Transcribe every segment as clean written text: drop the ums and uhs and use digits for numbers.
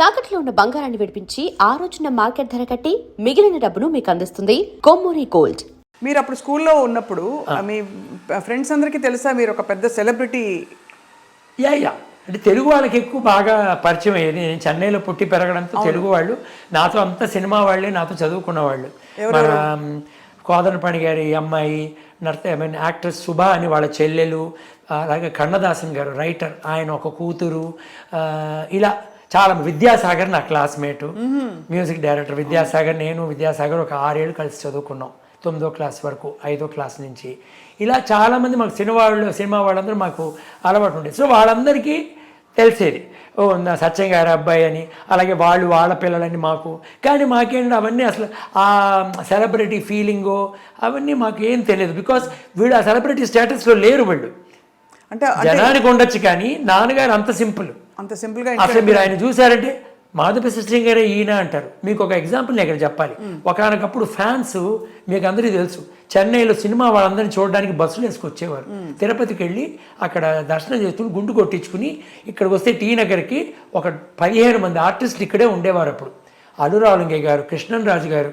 తాకట్లో ఉన్న బంగారాన్ని విడిపించి ఆ రోజున మార్కెట్ ధర కట్టి మిగిలిన డబ్బును మీకు అందిస్తుంది కొమ్మూరి గోల్డ్. మీరు అప్పుడు స్కూల్లో ఉన్నప్పుడు మీ ఫ్రెండ్స్ అందరికీ తెలుసా మీరు ఒక పెద్ద సెలబ్రిటీ? యా అంటే తెలుగు వాళ్ళకి ఎక్కువ బాగా పరిచయం అయ్యేది. నేను చెన్నైలో పుట్టి పెరగడంతో తెలుగు వాళ్ళు నాతో అంతా సినిమా వాళ్ళే నాతో చదువుకున్న వాళ్ళు. మన కోదనపణి గారి అమ్మాయి యాక్ట్రెస్ శుభ అని వాళ్ళ చెల్లెలు, అలాగే కన్నదాసన్ గారు రైటర్, ఆయన ఒక కూతురు, ఇలా చాలా. విద్యాసాగర్ నా క్లాస్మేటు, మ్యూజిక్ డైరెక్టర్ విద్యాసాగర్. నేను విద్యాసాగర్ ఒక 6 ఏళ్ళు కలిసి చదువుకున్నాం, 9వ క్లాస్ వరకు, 5వ క్లాస్ నుంచి. ఇలా చాలామంది మాకు సినిమా వాళ్ళందరూ మాకు అలవాటు ఉండేది. సో వాళ్ళందరికీ తెలిసేది, ఓ నా సత్యం గారి అబ్బాయి అని, అలాగే వాళ్ళ పిల్లలని మాకు. కానీ మాకేంటి అవన్నీ అసలు ఆ సెలబ్రిటీ ఫీలింగో అవన్నీ మాకు ఏం తెలియదు. బికాస్ వీళ్ళు ఆ సెలబ్రిటీ స్టేటస్లో లేరు. వాళ్ళు అంటే జనానికి ఉండొచ్చు, కానీ నాన్నగారు అంత సింపుల్గా. అసలు మీరు ఆయన చూసారంటే మాధవి సత్యం గారే ఈయన అంటారు. మీకు ఒక ఎగ్జాంపుల్ నేను ఇక్కడ చెప్పాలి. ఒకనొకప్పుడు ఫ్యాన్స్ మీకు అందరికీ తెలుసు, చెన్నైలో సినిమా వాళ్ళందరినీ చూడడానికి బస్సులు వేసుకొచ్చేవారు. తిరుపతికి వెళ్ళి అక్కడ దర్శనం చేసుకుని గుండు కొట్టించుకుని ఇక్కడికి వస్తే టీ నగర్కి ఒక 15 మంది ఆర్టిస్టులు ఇక్కడే ఉండేవారు. అప్పుడు అల్లురావులింగయ్య గారు, కృష్ణరాజు గారు,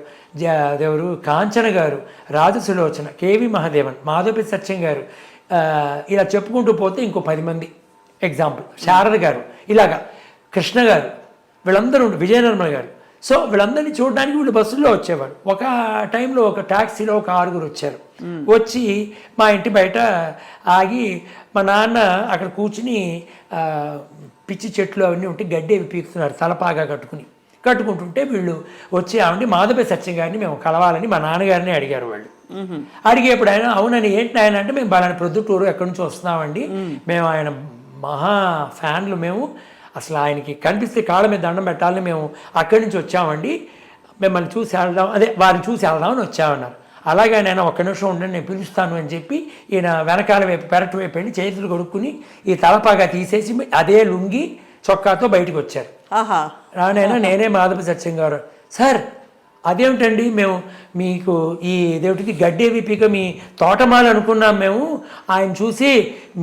దేవరు కాంచన గారు, రాజసులోచన, కేవి మహాదేవన్, మాధవి సత్యం గారు, ఇలా చెప్పుకుంటూ పోతే ఇంకో 10 మంది ఎగ్జాంపుల్, శారద గారు, ఇలాగా కృష్ణ గారు, వీళ్ళందరూ, విజయనిర్మల గారు. సో వీళ్ళందరినీ చూడడానికి వీళ్ళు బస్సుల్లో వచ్చేవారు. ఒక టైంలో ఒక ట్యాక్సీలో ఒక 6 వచ్చారు. వచ్చి మా ఇంటి బయట ఆగి మా నాన్న అక్కడ కూర్చుని పిచ్చి చెట్లు అవన్నీ ఉంటే గడ్డి అవి పీకుతున్నారు తలపాగా కట్టుకుంటుంటే వీళ్ళు వచ్చి ఆవిడ మాధవి సత్యం గారిని మేము కలవాలని మా నాన్నగారిని అడిగారు. వాళ్ళు అడిగేప్పుడు ఆయన అవునని, ఏంటి ఆయన అంటే మేము బలాని ప్రొద్దుటూరు ఎక్కడి నుంచి వస్తున్నామండి, మేము ఆయన మహా ఫ్యాన్లు, మేము అసలు ఆయనకి కనిపిస్తే కాళ్ళ మీద దండం పెట్టాలని మేము అక్కడి నుంచి వచ్చామండి, మిమ్మల్ని చూసి వెళ్దాం, వారిని చూసి వెళ్దామని వచ్చామన్నారు. అలాగే నేను ఒక్క నిమిషం ఉండండి నేను పిలుస్తాను అని చెప్పి ఈయన వెనకాల వైపు పెరటి వైపు వెళ్ళి చేతులు కొడుక్కుని ఈ తలపాగా తీసేసి అదే లుంగి చొక్కాతో బయటకు వచ్చారు. రానైనా నేనే మాధవి సత్యం గారు. సార్ అదేమిటండి, మేము మీకు ఈ ఇదేమిటిది గడ్డి పీక మీ తోటమాల అనుకున్నాం మేము, ఆయన చూసి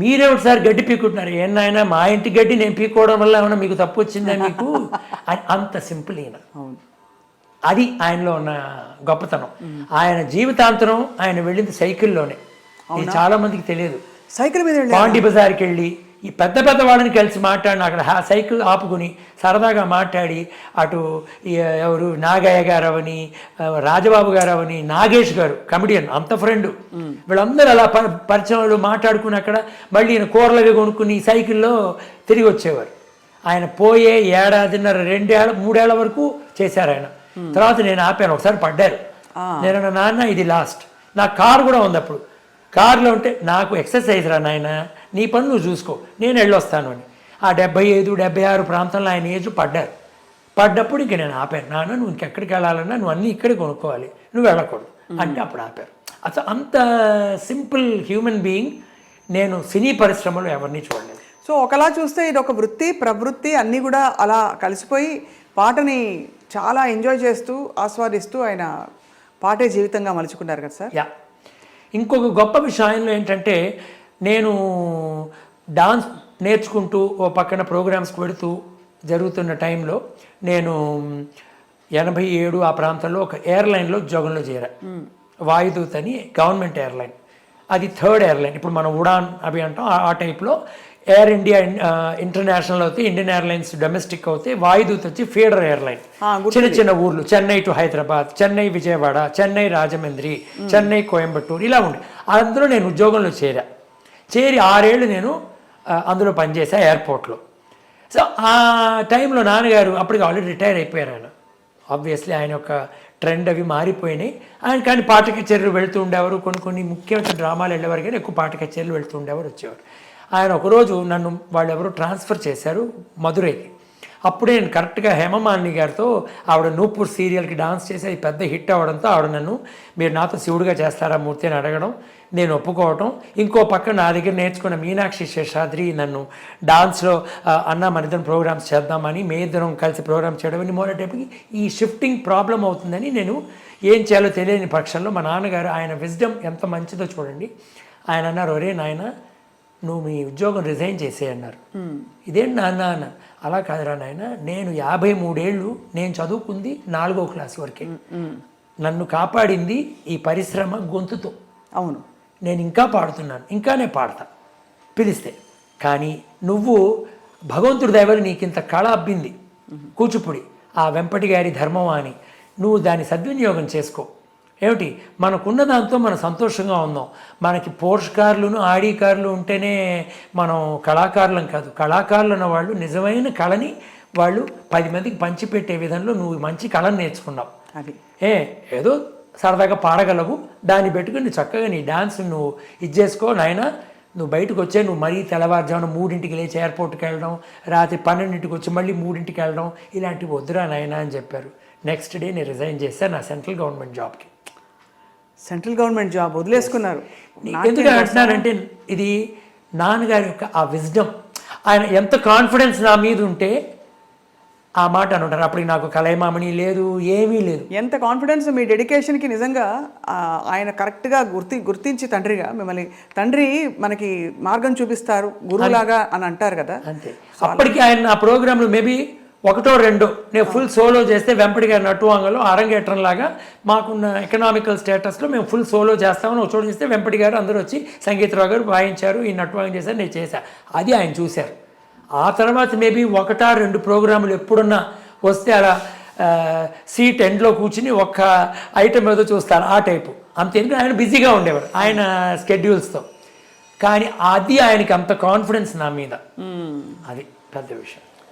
మీరేమిటి సార్ గడ్డి పీకుంటున్నారు, ఏనాయన మా ఇంటి గడ్డి నేను పీకోవడం వల్ల ఏమన్నా మీకు తప్పు వచ్చిందా మీకు? అంత సింపుల్ ఈయన. అది ఆయనలో ఉన్న గొప్పతనం. ఆయన జీవితాంతరం ఆయన వెళ్ళింది సైకిల్లోనే. ఇది చాలా మందికి తెలియదు. సైకిల్ మీద పాండి బజార్కి వెళ్ళి ఈ పెద్ద వాళ్ళని కలిసి మాట్లాడిన, అక్కడ సైకిల్ ఆపుకుని సరదాగా మాట్లాడి, అటు ఎవరు నాగయ్య గారు అవని, రాజబాబు గారు అవని, నాగేష్ గారు కమెడియన్ అంత ఫ్రెండ్, వీళ్ళందరూ అలా పరిచయంలో మాట్లాడుకుని అక్కడ మళ్ళీ ఈయన కూరలవి కొనుక్కుని సైకిల్లో తిరిగి వచ్చేవారు. ఆయన పోయే 1.5, 2, 3 వరకు చేశారు ఆయన. తర్వాత నేను ఆపాను, ఒకసారి పడ్డారు. నేను నాన్న ఇది లాస్ట్, నా కారు కూడా ఉంది అప్పుడు, కారులో ఉంటే నాకు ఎక్సర్సైజ్ రా నాయన, నీ పని నువ్వు చూసుకో, నేను వెళ్ళొస్తాను అని. ఆ 75, 76 ప్రాంతంలో ఆయన ఏజ్ పడ్డప్పుడు ఇంక నేను ఆపాను. నాన్న నువ్వు ఇంకెక్కడికి వెళ్ళాలన్నా నువ్వు అన్నీ ఇక్కడే కొనుక్కోవాలి, నువ్వు వెళ్ళకూడదు అంటే అప్పుడు ఆపారు. అసలు అంత సింపుల్ హ్యూమన్ బీయింగ్ నేను సినీ పరిశ్రమలో ఎవరిని చూడలేదు. సో ఒకలా చూస్తే ఇది ఒక వృత్తి ప్రవృత్తి అన్నీ కూడా అలా కలిసిపోయి పాటని చాలా ఎంజాయ్ చేస్తూ ఆస్వాదిస్తూ ఆయన పాటే జీవితంగా మలుచుకున్నారు కదా సార్. ఇంకొక గొప్ప విషయంలో ఏంటంటే, నేను డాన్స్ నేర్చుకుంటూ ఓ పక్కన ప్రోగ్రామ్స్కి వెళుతూ జరుగుతున్న టైంలో నేను 87 ఆ ప్రాంతంలో ఒక ఎయిర్లైన్లో ఉద్యోగంలో చేరా. వాయుదూత్ అని గవర్నమెంట్ ఎయిర్లైన్, అది 3rd ఎయిర్లైన్. ఇప్పుడు మనం ఉడాన్ అవి అంటాం, ఆ టైప్లో ఎయిర్ ఇండియా ఇంటర్నేషనల్ అవుతాయి, ఇండియన్ ఎయిర్లైన్స్ డొమెస్టిక్ అవుతాయి, వాయుదూత్ వచ్చి ఫీడర్ ఎయిర్లైన్. చిన్న ఊర్లు, చెన్నై టు హైదరాబాద్, చెన్నై విజయవాడ, చెన్నై రాజమండ్రి, చెన్నై కోయంబత్తూరు, ఇలా ఉండి అందులో నేను ఉద్యోగంలో చేరి 6 ఏళ్ళు నేను అందులో పనిచేసా ఎయిర్పోర్ట్లో. సో ఆ టైంలో నాన్నగారు అప్పటికి ఆల్రెడీ రిటైర్ అయిపోయారు. ఆయన ఆబ్వియస్లీ ఆయన యొక్క ట్రెండ్ అవి మారిపోయినాయి. ఆయన కానీ పాట కచేరీలు వెళుతూ ఉండేవారు, కొన్ని ముఖ్యమైన డ్రామాలు వెళ్ళేవారు, కానీ ఎక్కువ పాట కచేరీలు వెళుతూ ఉండేవారు, వచ్చేవారు. ఆయన ఒకరోజు నన్ను వాళ్ళు ఎవరో ట్రాన్స్ఫర్ చేశారు మధురైకి. అప్పుడే నేను కరెక్ట్గా హేమమాలిని గారితో ఆవిడ నూపూర్ సీరియల్కి డాన్స్ చేసి అది పెద్ద హిట్ అవ్వడంతో ఆవిడ నన్ను మీరు నాతో శివుడిగా చేస్తారా మూర్తి అని అడగడం, నేను ఒప్పుకోవటం. ఇంకో పక్క నా దగ్గర నేర్చుకున్న మీనాక్షి శేషాద్రి నన్ను డాన్స్లో అన్న మన ఇద్దరం ప్రోగ్రామ్స్ చేద్దామని, మీ ఇద్దరం కలిసి ప్రోగ్రామ్స్ చేయడం అని మొదలైనప్పటికీ ఈ షిఫ్టింగ్ ప్రాబ్లం అవుతుందని నేను ఏం చేయాలో తెలియని పక్షంలో మా నాన్నగారు, ఆయన విజ్డమ్ ఎంత మంచిదో చూడండి, ఆయన అన్నారు, ఒరే నాయన నువ్వు మీ ఉద్యోగం రిజైన్ చేసేయన్నారు. ఇదేంటి నాన్న అన్న. అలా కాదురా నాయన, నేను 53 ఏళ్ళు నేను చదువుకుంది 4వ క్లాస్ వరకే. నన్ను కాపాడింది ఈ పరిశ్రమ గొంతుతో. అవును, నేను ఇంకా పాడుతున్నాను, ఇంకా నేను పాడతా పిలిస్తే. కానీ నువ్వు భగవంతుడి దయవల్ల నీకు ఇంత కళ అబ్బింది, కూచిపూడి, ఆ వెంపటి గారి ధర్మం అని, నువ్వు దాన్ని సద్వినియోగం చేసుకో. ఏమిటి, మనకున్న దాంతో మనం సంతోషంగా ఉందాం. మనకి పోర్ష్ కార్లును ఆడి కార్లు ఉంటేనే మనం కళాకారులం కాదు. కళాకారులు ఉన్న వాళ్ళు నిజమైన కళని వాళ్ళు 10 మందికి పంచిపెట్టే విధంలో నువ్వు మంచి కళను నేర్చుకున్నావు. అది ఏదో సరదాగా పాడగలవు, దాన్ని పెట్టుకుని నువ్వు చక్కగా నీ డాన్స్ నువ్వు ఇది చేసుకో నాయన. నువ్వు బయటకు వచ్చే, నువ్వు మరీ తెల్లవారుజామున 3ంటికి లేచి ఎయిర్పోర్ట్కి వెళ్ళడం, రాత్రి 12ంటికి వచ్చి మళ్ళీ 3ంటికి వెళ్ళడం, ఇలాంటివి వద్దురా నాయన అని చెప్పారు. నెక్స్ట్ డే నేను రిజైన్ చేశాను నా సెంట్రల్ గవర్నమెంట్ జాబ్కి. సెంట్రల్ గవర్నమెంట్ జాబ్ వదిలేసుకున్నారు. ఎందుకు అంటున్నానంటే ఇది నాన్నగారి యొక్క ఆ విజ్డమ్, ఆయన ఎంత కాన్ఫిడెన్స్ నా మీద ఉంటే ఆ మాట అని ఉంటారు. అప్పటికి నాకు కలైమామణి లేదు, ఏమీ లేదు. ఎంత కాన్ఫిడెన్స్ మీ డెడికేషన్కి. నిజంగా ఆయన కరెక్ట్గా గుర్తించి తండ్రిగా మిమ్మల్ని, తండ్రి మనకి మార్గం చూపిస్తారు గురువులాగా అని అంటారు కదా. అంతే. అప్పటికి ఆయన ఆ ప్రోగ్రాంలో మేబీ 1 or 2 నేను ఫుల్ సోలో చేస్తే వెంపటి గారి నటువాంగలో అరంగేట్రం లాగా మాకున్న ఎకనామికల్ స్టేటస్లో మేము ఫుల్ సోలో చేస్తామని ఒక చోటు చేస్తే వెంపటి గారు అందరూ వచ్చి సంగీతరావు గారు వాయించారు, ఈ నటువాంగం చేశారు, నేను చేశాను. అది ఆయన చూశారు. ఆ తర్వాత మేబీ 1 or 2 ప్రోగ్రాములు ఎప్పుడున్నా వస్తే అలా సీట్ ఎండ్లో కూర్చుని ఒక్క ఐటమ్ ఏదో చూస్తారు, ఆ టైపు. అంతేందుకు ఆయన బిజీగా ఉండేవారు ఆయన స్కెడ్యూల్స్తో. కానీ అది ఆయనకి అంత కాన్ఫిడెన్స్ నా మీద, అది పెద్ద విషయం.